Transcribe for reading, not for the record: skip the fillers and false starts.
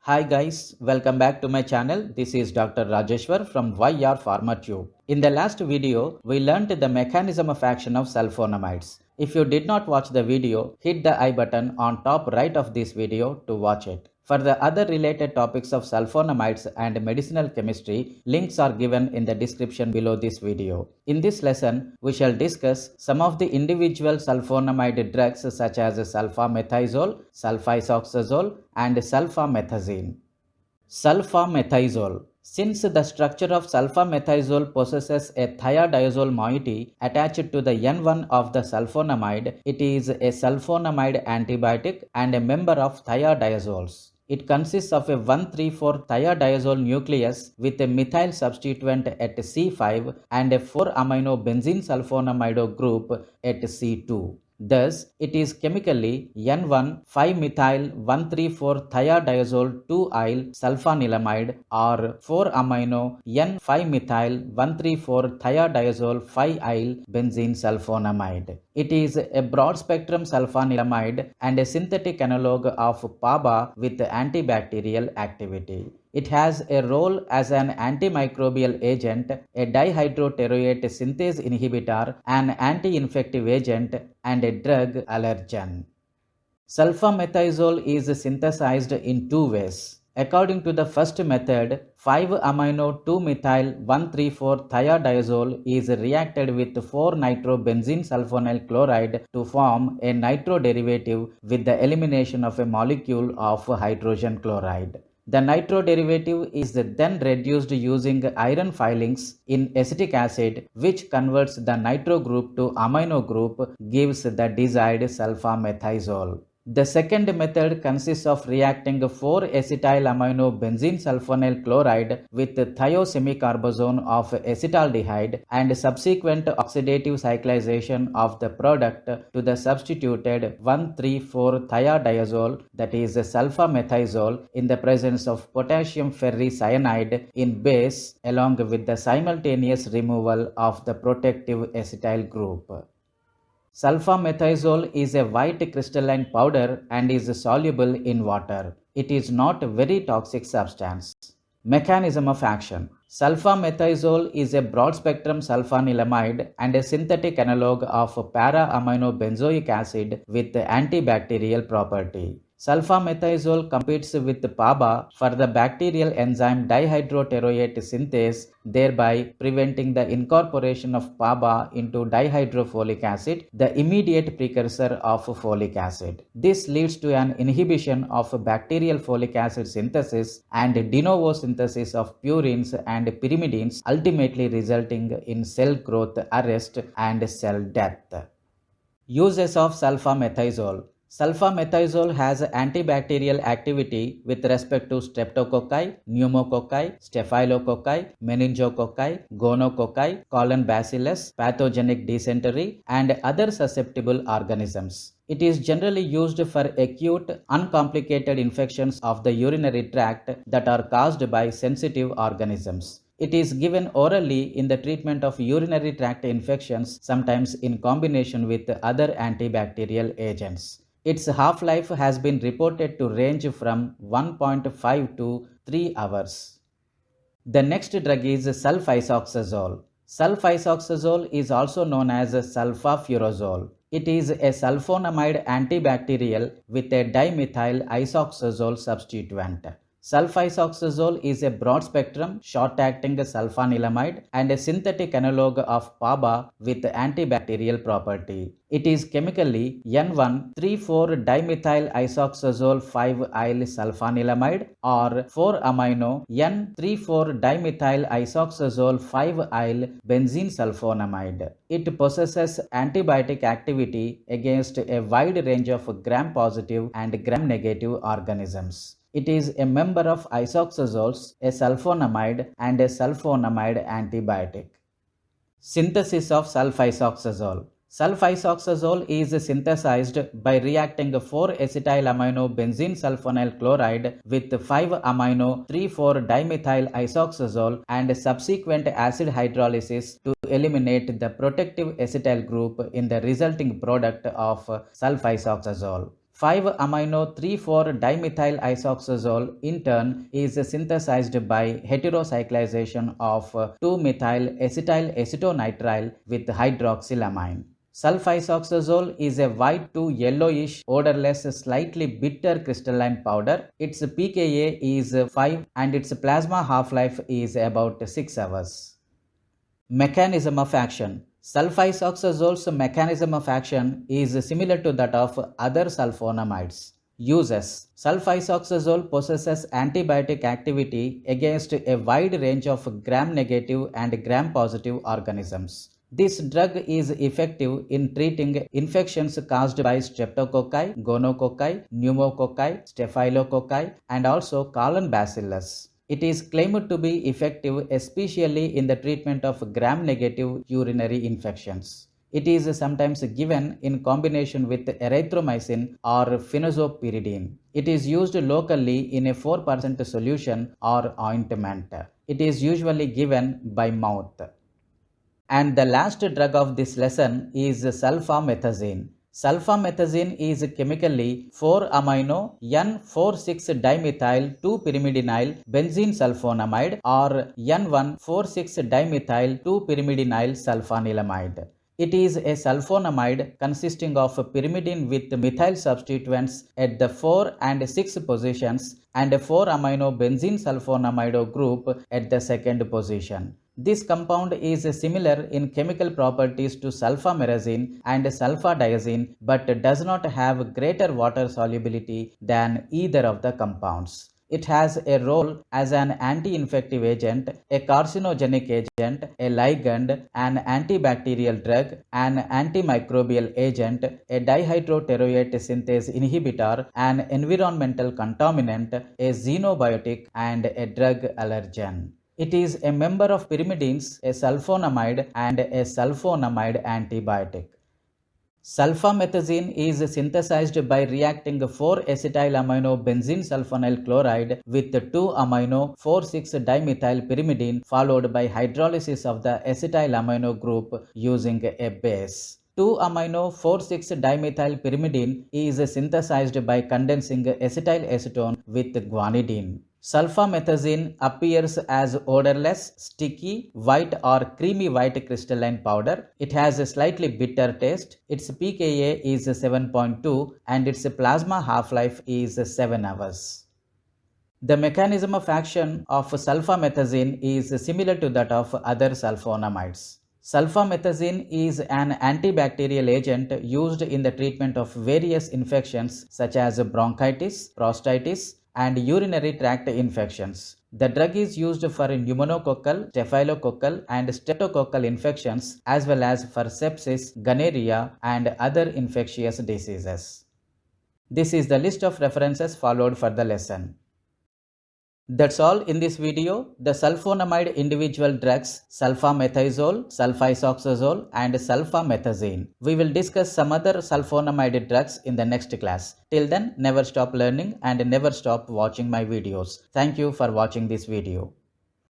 Hi guys, welcome back to my channel. This is Dr. Rajeshwar from YR PharmaTube. In the last video, we learnt the mechanism of action of sulfonamides. If you did not watch the video, hit the I button on top right of this video to watch it. For the other related topics of sulfonamides and medicinal chemistry, links are given in the description below this video. In this lesson, we shall discuss some of the individual sulfonamide drugs such as sulfamethoxazole, sulfisoxazole, and sulfamethazine. Sulfamethoxazole. Since the structure of sulfamethoxazole possesses a thiodiazole moiety attached to the N1 of the sulfonamide, it is a sulfonamide antibiotic and a member of thiodiazoles. It consists of a 1,3,4 thiodiazole nucleus with a methyl substituent at C5 and a 4-amino benzene sulfonamide group at C2. Thus, it is chemically N1,5-methyl-1,3,4-thiodiazole-2-yl sulfanilamide or 4-amino N5-methyl-1,3,4-thiodiazole-5-yl benzene sulfonamide. It is a broad-spectrum sulfanilamide and a synthetic analog of PABA with antibacterial activity. It has a role as an antimicrobial agent, a dihydroteroate synthase inhibitor, an anti-infective agent, and a drug allergen. Sulfamethoxazole is synthesized in two ways. According to the first method, 5-amino-2-methyl-1,3,4-thiodiazole is reacted with 4-nitrobenzene sulfonyl chloride to form a nitro derivative with the elimination of a molecule of hydrogen chloride. The nitro derivative is then reduced using iron filings in acetic acid, which converts the nitro group to amino group, gives the desired sulfamethoxazole. The second method consists of reacting 4-acetylamino benzene sulfonyl chloride with thiosemicarbazone of acetaldehyde and subsequent oxidative cyclization of the product to the substituted 1,3,4-thiodiazole, that is sulfamethoxazole, in the presence of potassium ferricyanide in base along with the simultaneous removal of the protective acetyl group. Sulfamethoxazole is a white crystalline powder and is soluble in water. It is not a very toxic substance. Mechanism of action. Sulfamethoxazole is a broad-spectrum sulfanilamide and a synthetic analog of para-aminobenzoic acid with antibacterial property. Sulfamethoxazole competes with PABA for the bacterial enzyme dihydroteroate synthase, thereby preventing the incorporation of PABA into dihydrofolic acid, the immediate precursor of folic acid. This leads to an inhibition of bacterial folic acid synthesis and de novo synthesis of purines and pyrimidines, ultimately resulting in cell growth arrest and cell death. Uses of sulfamethoxazole. Sulfamethoxazole has antibacterial activity with respect to streptococci, pneumococci, staphylococci, meningococci, gonococci, colon bacillus, pathogenic dysentery, and other susceptible organisms. It is generally used for acute, uncomplicated infections of the urinary tract that are caused by sensitive organisms. It is given orally in the treatment of urinary tract infections, sometimes in combination with other antibacterial agents. Its half-life has been reported to range from 1.5 to 3 hours. The next drug is sulfisoxazole. Sulfisoxazole is also known as sulfafurazole. It is a sulfonamide antibacterial with a dimethyl isoxazole substituent. Sulfisoxazole is a broad-spectrum, short-acting sulfanilamide and a synthetic analog of PABA with antibacterial property. It is chemically N1,3,4-dimethyl isoxazole 5-yl sulfanilamide or 4-amino N3,4-dimethyl isoxazole 5-yl benzene sulfonamide. It possesses antibiotic activity against a wide range of gram-positive and gram-negative organisms. It is a member of isoxazoles, a sulfonamide, and a sulfonamide antibiotic. Synthesis of sulfisoxazole. Sulfisoxazole is synthesized by reacting 4-acetylamino benzene sulfonyl chloride with 5-amino-3,4-dimethyl isoxazole and subsequent acid hydrolysis to eliminate the protective acetyl group in the resulting product of sulfisoxazole. 5-amino-3,4-dimethyl isoxazole in turn is synthesized by heterocyclization of 2-methyl acetyl acetonitrile with hydroxylamine. Sulfisoxazole is a white to yellowish, odorless, slightly bitter crystalline powder. Its pKa is 5 and its plasma half-life is about 6 hours. Mechanism of action. Sulfisoxazole's mechanism of action is similar to that of other sulfonamides. Uses. Sulfisoxazole possesses antibiotic activity against a wide range of gram-negative and gram-positive organisms. This drug is effective in treating infections caused by streptococci, gonococci, pneumococci, staphylococci, and also colon bacillus. It is claimed to be effective especially in the treatment of gram-negative urinary infections. It is sometimes given in combination with erythromycin or phenoxypyridine. It is used locally in a 4% solution or ointment. It is usually given by mouth. And the last drug of this lesson is sulfamethazine. Sulfamethazine is chemically 4-amino N46-dimethyl 2-pyrimidinyle benzene sulfonamide or N1,4,6-dimethyl 2-pyrimidinyle sulfanilamide. It is a sulfonamide consisting of pyrimidine with methyl substituents at the 4 and 6 positions and a 4-amino benzene sulfonamide group at the second position. This compound is similar in chemical properties to sulfamerazine and sulfadiazine but does not have greater water solubility than either of the compounds. It has a role as an anti-infective agent, a carcinogenic agent, a ligand, an antibacterial drug, an antimicrobial agent, a dihydroteroate synthase inhibitor, an environmental contaminant, a xenobiotic, and a drug allergen. It is a member of pyrimidines, a sulfonamide, and a sulfonamide antibiotic. Sulfamethazine is synthesized by reacting 4-acetylamino benzene sulfonyl chloride with 2-amino-4,6-dimethyl pyrimidine followed by hydrolysis of the acetylamino group using a base. 2-amino-4,6-dimethyl pyrimidine is synthesized by condensing acetyl acetone with guanidine. Sulfamethazine appears as odorless, sticky, white or creamy white crystalline powder. It has a slightly bitter taste. Its pKa is 7.2 and its plasma half-life is 7 hours. The mechanism of action of sulfamethazine is similar to that of other sulfonamides. Sulfamethazine is an antibacterial agent used in the treatment of various infections such as bronchitis, prostatitis, and urinary tract infections. The drug is used for pneumococcal, staphylococcal, and streptococcal infections as well as for sepsis, gonorrhea, and other infectious diseases. This is the list of references followed for the lesson. That's all in this video. The sulfonamide individual drugs sulfamethazole, sulfisoxazole, and sulfamethazine. We will discuss some other sulfonamide drugs in the next class. Till then, never stop learning and never stop watching my videos. Thank you for watching this video.